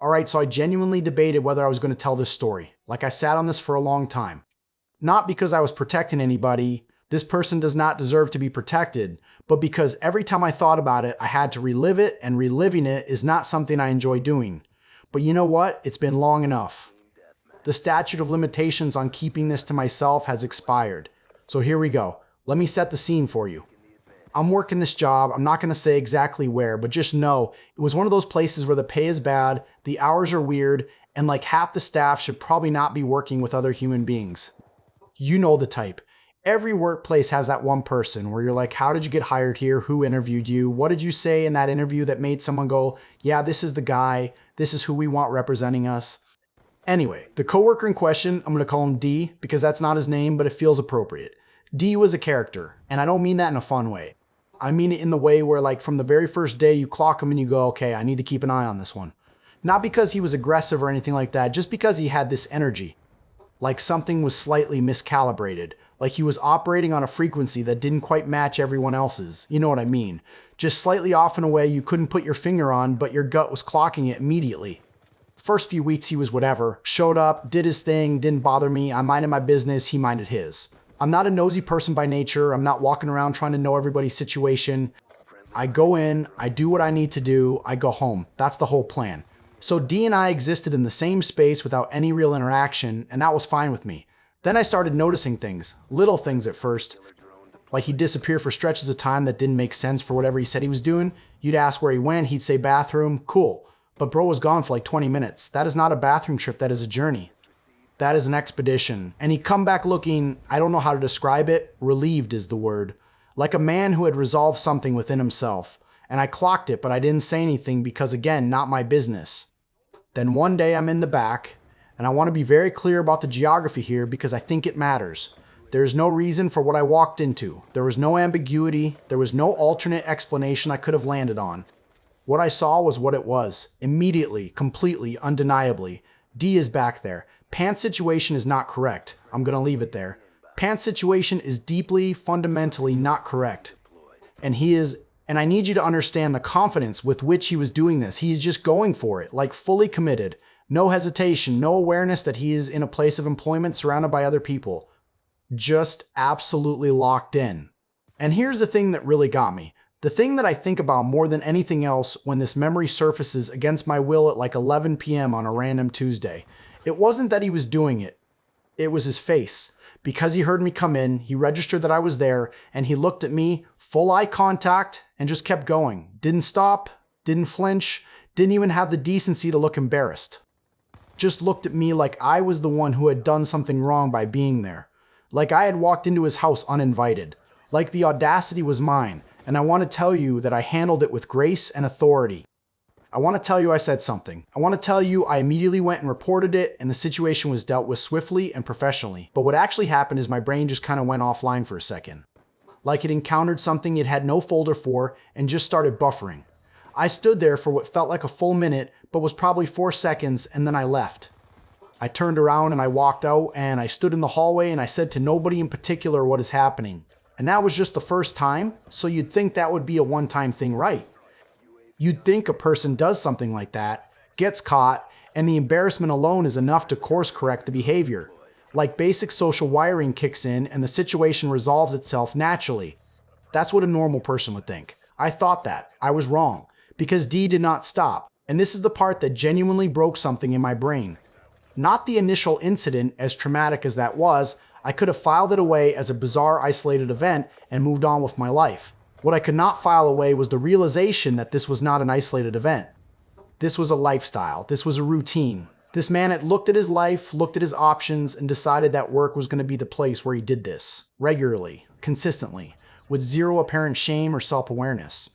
All right, so I genuinely debated whether I was going to tell this story. Like I sat on this for a long time. Not because I was protecting anybody, this person does not deserve to be protected, but because every time I thought about it, I had to relive it, and reliving it is not something I enjoy doing. But you know what? It's been long enough. The statute of limitations on keeping this to myself has expired. So here we go. Let me set the scene for you. I'm working this job. I'm not going to say exactly where, but just know it was one of those places where the pay is bad, the hours are weird, and like half the staff should probably not be working with other human beings. You know the type. Every workplace has that one person where you're like, how did you get hired here? Who interviewed you? What did you say in that interview that made someone go, yeah, this is the guy. This is who we want representing us. Anyway, the coworker in question, I'm going to call him D because that's not his name, but it feels appropriate. D was a character, and I don't mean that in a fun way. I mean it in the way where like from the very first day you clock him and you go, okay, I need to keep an eye on this one. Not because he was aggressive or anything like that, just because he had this energy. Like something was slightly miscalibrated. Like he was operating on a frequency that didn't quite match everyone else's. You know what I mean? Just slightly off in a way you couldn't put your finger on, but your gut was clocking it immediately. First few weeks he was whatever. Showed up, did his thing, didn't bother me. I minded my business, he minded his. I'm not a nosy person by nature. I'm not walking around trying to know everybody's situation. I go in, I do what I need to do, I go home. That's the whole plan. So D and I existed in the same space without any real interaction, and that was fine with me. Then I started noticing things, little things at first. Like he'd disappear for stretches of time that didn't make sense for whatever he said he was doing. You'd ask where he went, he'd say bathroom, cool. But bro was gone for like 20 minutes. That is not a bathroom trip, that is a journey. That is an expedition. And he'd come back looking, I don't know how to describe it, relieved is the word. Like a man who had resolved something within himself. And I clocked it, but I didn't say anything because again, not my business. Then one day I'm in the back, and I want to be very clear about the geography here because I think it matters. There is no reason for what I walked into. There was no ambiguity. There was no alternate explanation I could have landed on. What I saw was what it was. Immediately, completely, undeniably. D is back there. Pant's situation is not correct. I'm going to leave it there. Pant's situation is deeply, fundamentally not correct. And I need you to understand the confidence with which he was doing this. He's just going for it, like fully committed. No hesitation, no awareness that he is in a place of employment surrounded by other people. Just absolutely locked in. And here's the thing that really got me. The thing that I think about more than anything else when this memory surfaces against my will at like 11 p.m. on a random Tuesday. It wasn't that he was doing it. It was his face. Because he heard me come in, he registered that I was there, and he looked at me, full eye contact, and just kept going. Didn't stop, didn't flinch, didn't even have the decency to look embarrassed. Just looked at me like I was the one who had done something wrong by being there. Like I had walked into his house uninvited. Like the audacity was mine, and I want to tell you that I handled it with grace and authority. I want to tell you I said something. I want to tell you I immediately went and reported it, and the situation was dealt with swiftly and professionally. But what actually happened is my brain just kind of went offline for a second. Like it encountered something it had no folder for and just started buffering. I stood there for what felt like a full minute, but was probably 4 seconds, and then I left. I turned around and I walked out, and I stood in the hallway and I said to nobody in particular what is happening. And that was just the first time, so you'd think that would be a one-time thing, right? You'd think a person does something like that, gets caught, and the embarrassment alone is enough to course correct the behavior. Like basic social wiring kicks in and the situation resolves itself naturally. That's what a normal person would think. I thought that. I was wrong. Because D did not stop. And this is the part that genuinely broke something in my brain. Not the initial incident, as traumatic as that was. I could have filed it away as a bizarre isolated event and moved on with my life. What I could not file away was the realization that this was not an isolated event. This was a lifestyle. This was a routine. This man had looked at his life, looked at his options, and decided that work was going to be the place where he did this. Regularly, consistently, with zero apparent shame or self-awareness.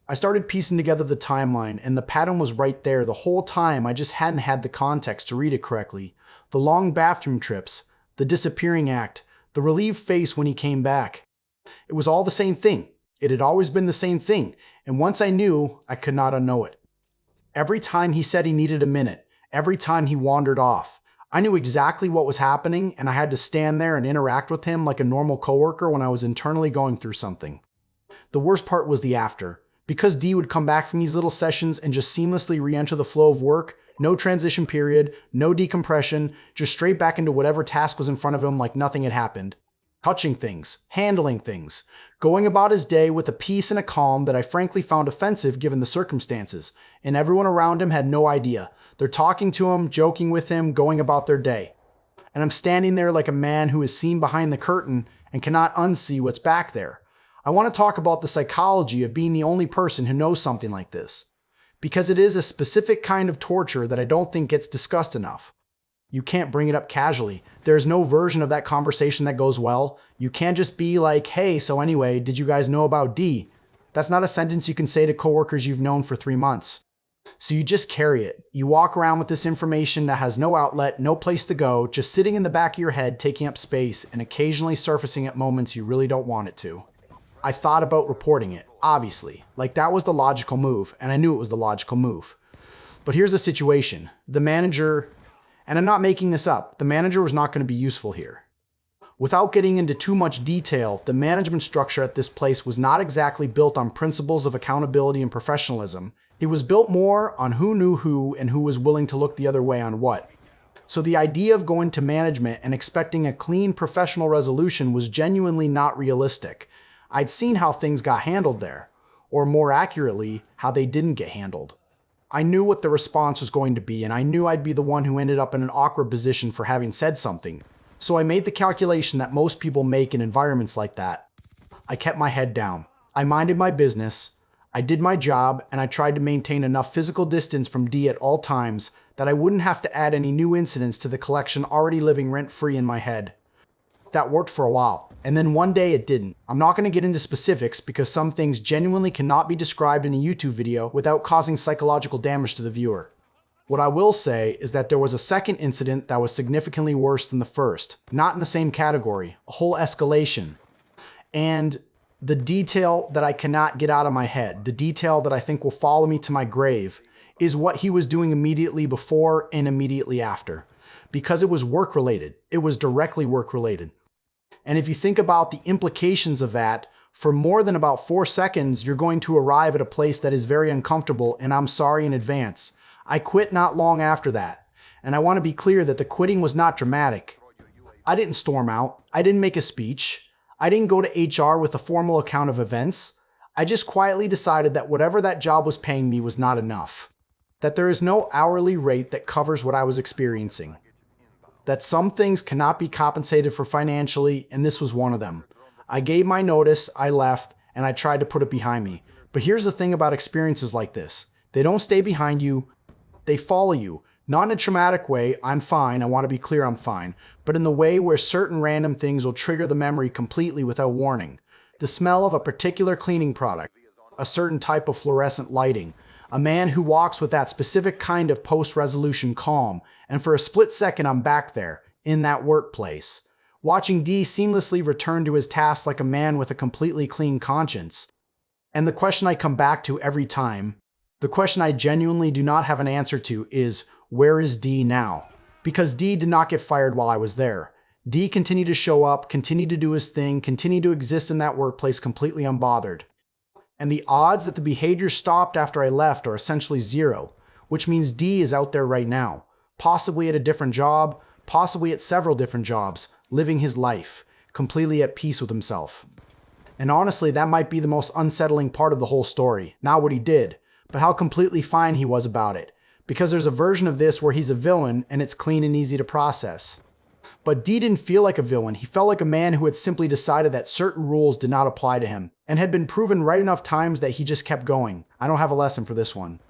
I started piecing together the timeline, and the pattern was right there the whole time. I just hadn't had the context to read it correctly. The long bathroom trips, the disappearing act, the relieved face when he came back. It was all the same thing. It had always been the same thing, and once I knew, I could not unknow it. Every time he said he needed a minute, every time he wandered off, I knew exactly what was happening, and I had to stand there and interact with him like a normal coworker when I was internally going through something. The worst part was the after. Because D would come back from these little sessions and just seamlessly re-enter the flow of work, no transition period, no decompression, just straight back into whatever task was in front of him like nothing had happened. Touching things, handling things, going about his day with a peace and a calm that I frankly found offensive given the circumstances, and everyone around him had no idea. They're talking to him, joking with him, going about their day. And I'm standing there like a man who is seen behind the curtain and cannot unsee what's back there. I want to talk about the psychology of being the only person who knows something like this, because it is a specific kind of torture that I don't think gets discussed enough. You can't bring it up casually. There's no version of that conversation that goes well. You can't just be like, hey, so anyway, did you guys know about D? That's not a sentence you can say to coworkers you've known for 3 months. So you just carry it. You walk around with this information that has no outlet, no place to go, just sitting in the back of your head, taking up space and occasionally surfacing at moments you really don't want it to. I thought about reporting it, obviously. Like that was the logical move, and I knew it was the logical move. But here's the situation. The manager, and I'm not making this up, the manager was not going to be useful here. Without getting into too much detail, the management structure at this place was not exactly built on principles of accountability and professionalism. It was built more on who knew who and who was willing to look the other way on what. So the idea of going to management and expecting a clean professional resolution was genuinely not realistic. I'd seen how things got handled there, or more accurately, how they didn't get handled. I knew what the response was going to be, and I knew I'd be the one who ended up in an awkward position for having said something. So I made the calculation that most people make in environments like that. I kept my head down. I minded my business. I did my job, and I tried to maintain enough physical distance from D at all times that I wouldn't have to add any new incidents to the collection already living rent-free in my head. That worked for a while, and then one day it didn't. I'm not going to get into specifics because some things genuinely cannot be described in a YouTube video without causing psychological damage to the viewer. What I will say is that there was a second incident that was significantly worse than the first. Not in the same category, a whole escalation. And the detail that I cannot get out of my head, the detail that I think will follow me to my grave, is what he was doing immediately before and immediately after. Because it was work-related. It was directly work-related. And if you think about the implications of that, for more than about 4 seconds, you're going to arrive at a place that is very uncomfortable, and I'm sorry in advance. I quit not long after that. And I want to be clear that the quitting was not dramatic. I didn't storm out. I didn't make a speech. I didn't go to HR with a formal account of events. I just quietly decided that whatever that job was paying me was not enough. That there is no hourly rate that covers what I was experiencing. That some things cannot be compensated for financially, and this was one of them. I gave my notice, I left, and I tried to put it behind me. But here's the thing about experiences like this. They don't stay behind you, they follow you. Not in a traumatic way, I'm fine, I want to be clear I'm fine, but in the way where certain random things will trigger the memory completely without warning. The smell of a particular cleaning product, a certain type of fluorescent lighting, a man who walks with that specific kind of post-resolution calm, and for a split second I'm back there, in that workplace, watching D seamlessly return to his tasks like a man with a completely clean conscience. And the question I come back to every time, the question I genuinely do not have an answer to is, where is D now? Because D did not get fired while I was there. D continued to show up, continued to do his thing, continued to exist in that workplace completely unbothered. And the odds that the behavior stopped after I left are essentially zero, which means D is out there right now, possibly at a different job, possibly at several different jobs, living his life, completely at peace with himself. And honestly, that might be the most unsettling part of the whole story. Not what he did, but how completely fine he was about it. Because there's a version of this where he's a villain and it's clean and easy to process. But D didn't feel like a villain. He felt like a man who had simply decided that certain rules did not apply to him and had been proven right enough times that he just kept going. I don't have a lesson for this one.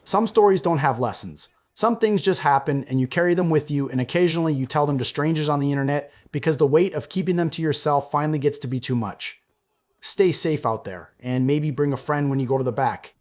Some stories don't have lessons. Some things just happen and you carry them with you, and occasionally you tell them to strangers on the internet because the weight of keeping them to yourself finally gets to be too much. Stay safe out there, and maybe bring a friend when you go to the back.